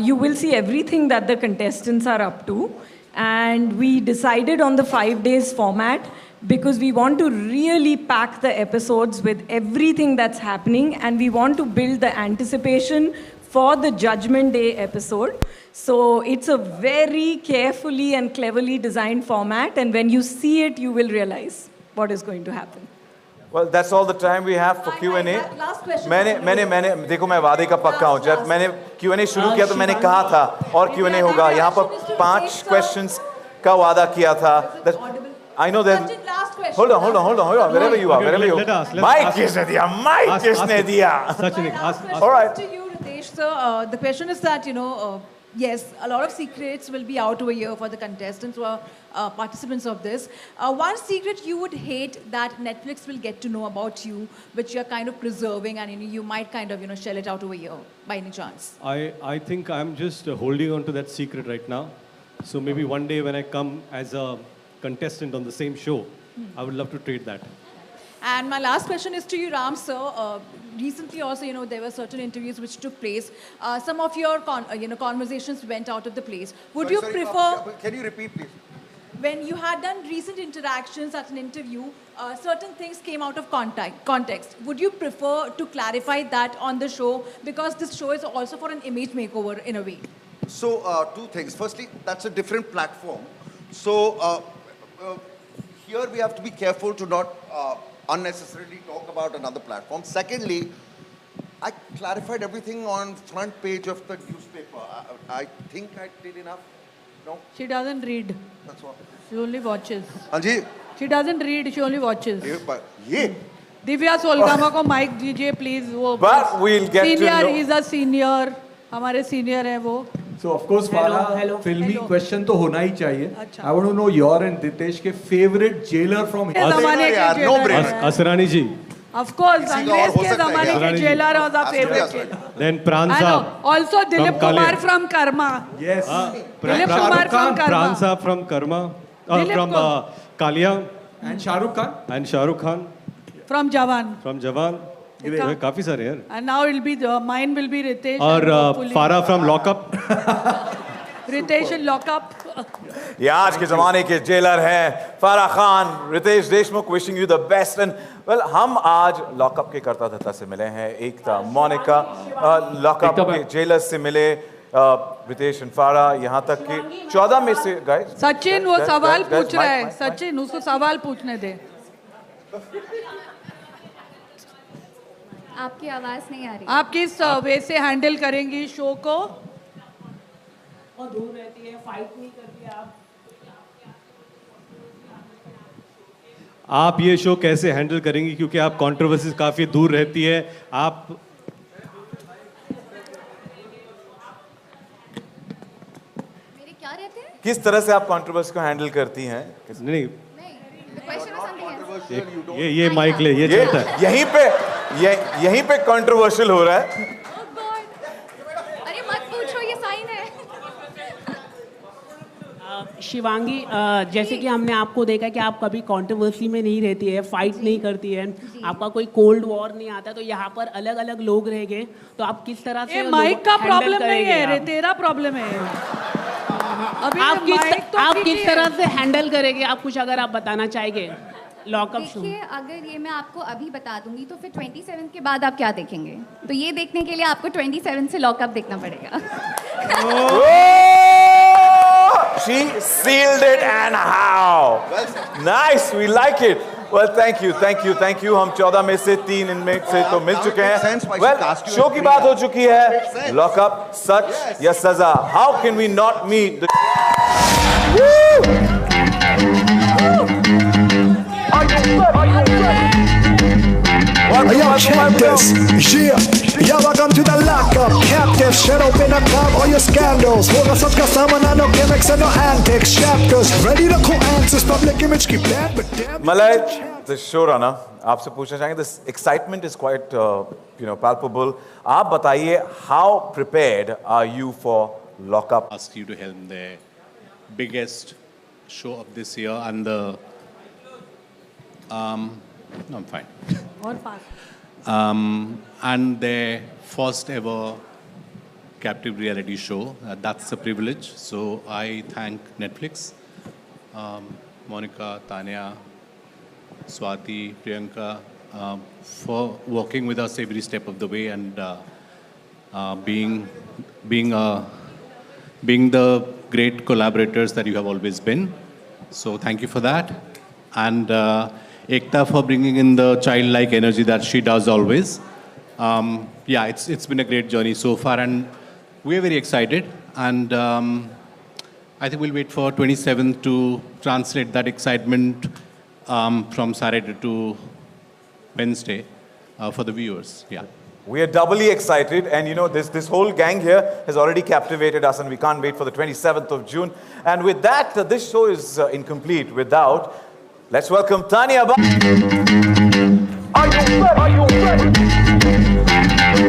You will see everything that the contestants are up to. And we decided on the 5 days format because we want to really pack the episodes with everything that's happening, and we want to build the anticipation for the Judgment Day episode. So it's a very carefully and cleverly designed format, and when you see it, you will realize what is going to happen. Well, that's all the time we have for Q&A. Last question. मैंने देखो, मैं वादे का पक्का हूँ. जब मैंने Q&A शुरू किया तो मैंने कहा था और Q&A होगा. यहाँ पर 5 questions का वादा किया था. I know that. Hold on. Wherever you are. Mike किसने दिया? Mike किसने दिया? All right. To you, Ritesh, sir, the question is that, yes, a lot of secrets will be out over here for the contestants who are participants of this. One secret you would hate that Netflix will get to know about you, which you're kind of preserving, and you might kind of, shell it out over here by any chance. I think I'm just holding on to that secret right now. So maybe one day when I come as a contestant on the same show, I would love to trade that. And my last question is to you, Ram, sir. recently also, there were certain interviews which took place. Some of your conversations went out of the place. Would you prefer? Can you repeat, please? When you had done recent interactions at an interview, certain things came out of context. Would you prefer to clarify that on the show? Because this show is also for an image makeover in a way. So, two things. Firstly, that's a different platform. So, here we have to be careful to not unnecessarily talk about another platform. Secondly, I clarified everything on front page of the newspaper. I think I did enough. No? She doesn't read. That's what. She only watches. Anji. She doesn't read, she only watches. ये? दिव्या सोलगामा को mic दीजिए please वो But we'll get to senior, know. he's a senior, हमारे senior है वो. So of course, Farah, filmy question तो होना ही चाहिए. I want to know your and Ditesh के favorite jailer from Asrani ji. Of course, अंग्रेज के ज़माने के jailer was our favorite jailer. Then Pran I know. Saab. Also Dilip Kumar from Karma. Yes. Dilip Kumar from Karma. Pran Saab from Karma. Dilip From Kalia. And Shah Rukh Khan. And Shah Rukh Khan. From Jawan. From Jawan. देखा? काफी सारे यार. And now it'll be mine will be Ritesh. और Farah from Lockup. Ritesh in Lockup. ये आज के जमाने के जेलर हैं Farah Khan, Ritesh Deshmukh, wishing you the best. And well, हम आज लॉकअप के कर्ता धर्ता से मिले हैं. एकता, मोनिका, लॉकअप के जेलर्स से मिले, रितेश एंड फारा, यहाँ तक कि 14 में से गाइस. सचिन वो सवाल पूछ रहा है. सचिन उसको सवाल पूछने दे. आपकी आवाज नहीं आ रही. आप किस वे से हैंडल करेंगी शो को? और दूर रहती है, फाइट नहीं करती आप ये शो कैसे हैंडल करेंगी, क्योंकि आप कंट्रोवर्सीज काफी दूर रहती है. आप मेरे क्या रहते हैं? किस तरह से आप कंट्रोवर्सी को हैंडल करती हैं? नहीं, The question was something else. ये माइक ले, ये चलता है. यहीं पे कंट्रोवर्शियल हो रहा है. अरे मत पूछो, ये साइन है. शिवांगी, जैसे कि हमने आपको देखा कि आप कभी कंट्रोवर्सी में नहीं रहती है, फाइट नहीं करती है, आपका कोई कोल्ड वॉर नहीं आता, तो यहाँ पर अलग अलग लोग रह गए, तो आप किस तरह से माइक का प्रॉब्लम नहीं है रे, तेरा प्रॉब्लम है. अभी आप किस तरह से हैंडल करेंगे? आप कुछ अगर आप बताना चाहेंगे लॉकअप शो. देखिए, अगर ये मैं आपको अभी बता दूंगी तो फिर 27 के बाद आप क्या देखेंगे? तो ये देखने के लिए आपको 27 से लॉकअप देखना पड़ेगा. She sealed it, and how? Nice, we like it. Well, thank you. हम 14 में से 3 इनमें से तो मिल चुके हैं. Well, शो की बात हो चुकी है. लॉकअप, सच या सजा? How can we not meet the... Hey, yo, check this. Yeah, welcome to the lockup. Captive, shut up in a club, all your scandals. Hoga sach ka saman, no gimmicks and no antics. Chapters, ready to call answers. Public image keep bad, but damn. Malay, the showrunner, आपसे पूछना चाहेंगे. This excitement is quite, palpable. आप बताइए, how prepared are you for lockup? Ask you to helm the biggest show of this year and the. No, I'm fine. और पास. And their first ever captive reality show. That's a privilege. So I thank Netflix, Monica, Tanya, Swati, Priyanka, for working with us every step of the way and being the great collaborators that you have always been. So thank you for that. And Ekta for bringing in the childlike energy that she does always. Yeah, it's been a great journey so far, and we're very excited. And I think we'll wait for 27th to translate that excitement from Saturday to Wednesday for the viewers. Yeah. We are doubly excited, and this whole gang here has already captivated us, and we can't wait for the 27th of June. And with that, this show is incomplete without. Let's welcome Tanya. Are you ready?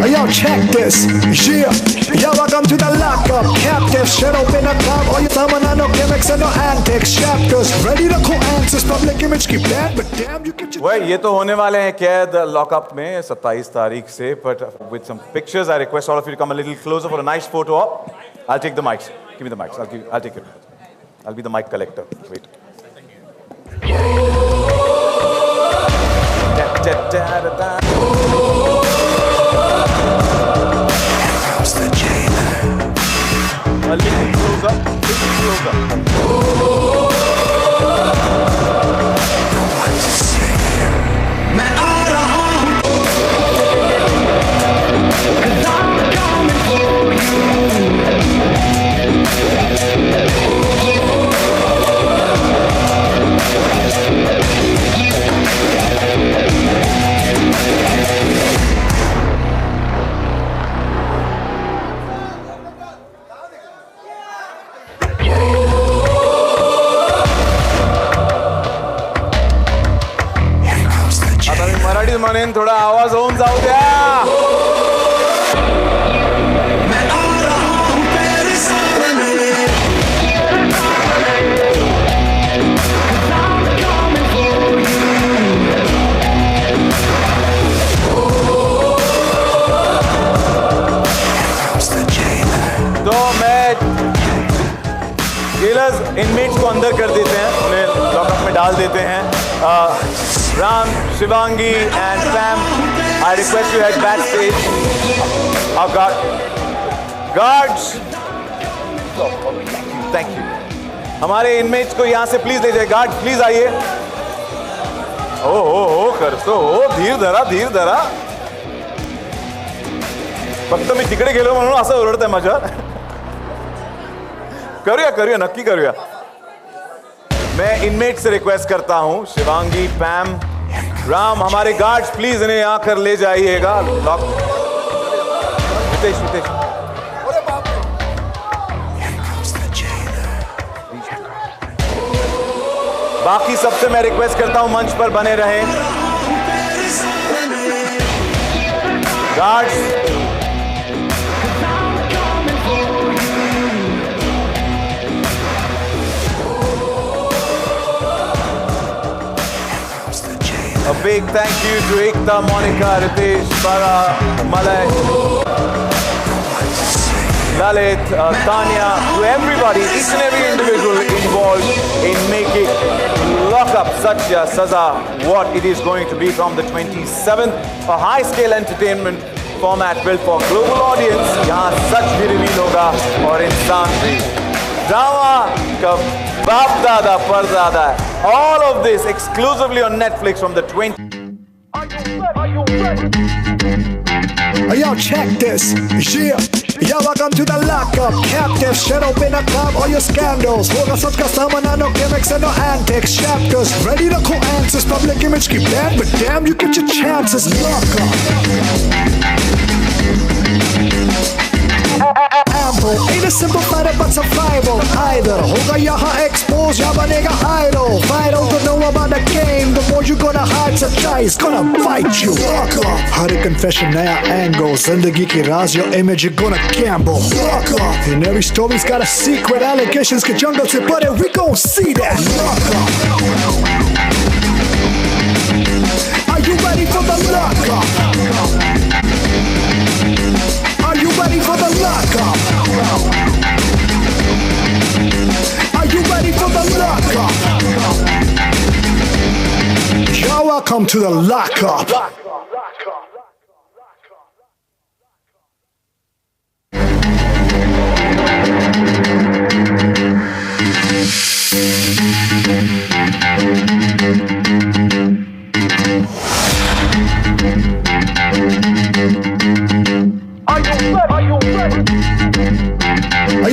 Hey, yo, check this. Yeah, welcome to the lockup. lockup. Captives shut up in a club. All you summon no gimmicks and no antics. Chapters ready to call answers. Public image keep bad, but damn you get your. वह ये तो होने वाले हैं कैद lockup में 27 तारीख से, but with some pictures I request all of you to come a little closer for a nice photo op. I'll take the mics. Give me the mics. I'll take it. I'll be the mic collector. Wait. How's the jailer? A little closer. Little closer. What to say? मैं आ रहा हूँ. 'Cause I'm coming for you. आता मी मराठीत म्हणेन, थोडा आवाज होऊन जाऊ द्या. तो मैं जेलर्स इनमेट्स को अंदर कर देते हैं, उन्हें लॉकअप में डाल देते हैं. Ram, Shivangi and Sam, I request you head backstage. Our guards, thank you. हमारे इनमेट्स को यहाँ से प्लीज ले जाए. गार्ड्स प्लीज आइए. ओ कर तो धीर धरा. फक्त मी तिकडे गेलो म्हणून असं ओरडतंय माझ्यावर. करूया नक्की करूया. मैं इनमेट से रिक्वेस्ट करता हूं, शिवांगी, पैम, राम, हमारे गार्ड्स प्लीज इन्हें यहाँ कर ले जाइएगा. लॉक. हितेश. बाकी सबसे मैं रिक्वेस्ट करता हूं मंच पर बने रहें. Guards, a big thank you to Ekta, Monica, Ritesh, Farah, Malay, Lalit, Tanya, to everybody, each and every individual involved in making Lockup Satya Saza what it is going to be from the 27th, a high-scale entertainment format built for global audience. यहाँ सच भी reveal होगा और इंसान भी. Drama का बाप दादा परदादा. All of this exclusively on Netflix from the 20. Yo, check this. Yeah. Yo, welcome to the lockup. Captives shut up in a club. All your scandals. Hoga sach ka saman, no gimmicks and no antics. Chapters ready to call answers. Public image keep bad, but damn, you get your chances. Lockup. Ample ain't a simple fighter but survival. Either hoga yaha expose ya banega idol. Vital to know about the game. The more you gonna hide, sachai's gonna bite you. Lock up. Har ek confession naya angle. Zindagi ki raaz, your image you're gonna gamble. Lock up. And every story's got a secret. Allegations ke jungle se pare, we gon' see that. Lock up. Are you ready for the lock up? Are you ready for the lockup? Are you ready for the lockup? Yo, welcome to the lockup.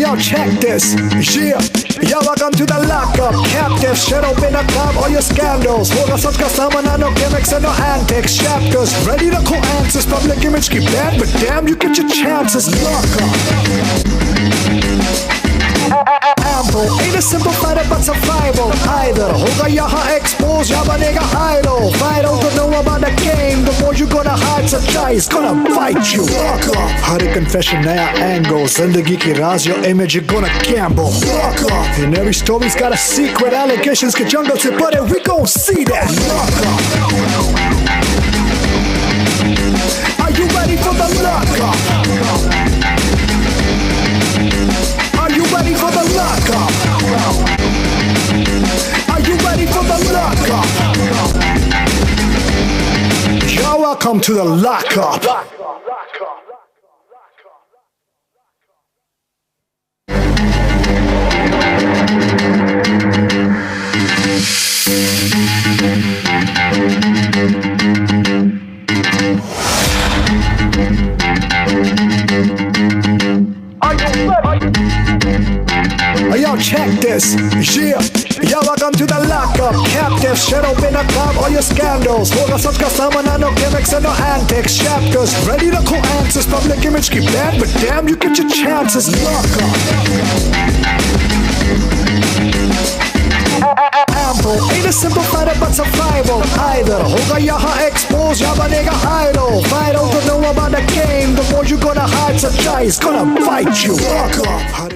Yo, check this. Yeah. Yo, welcome to the lockup. Captives shut up in a club. All your scandals. Hoga sach ka saman, no gimmicks and no antics. Chapters ready to call answers. Public image keep bad, but damn, you get your chances. Lockup. ample. Ain't a simple fighter but survival. Either होगा यहाँ expose या बनेगा idol. Vital to know about the game. The more you gonna hide, सच्चाई is gonna bite you. Lock up. हर एक confession नया angle. जिंदगी की राज your image you're gonna gamble. Lock up. And every story's got a secret. Allegations के jungle से परे we gon' see that. Lock up. Are you ready for the lock up? Are you ready for the lock up? Are you ready for the lock up? You're welcome to the lock up. Yo, check this. Yeah. Yo, welcome to the lockup. Captive, shut open a club, all your scandals. Hoga sabka samana, no gimmicks and no antics. Chapters, ready to call answers. Public image keep bad, but damn, you get your chances. Lockup. Ample, ain't a simple fighter but survival. Either होगा यहाँ expose या बनेगा idol. Vital to know about the game. The more you gonna hide, सच्चाई is gonna bite you. Lockup.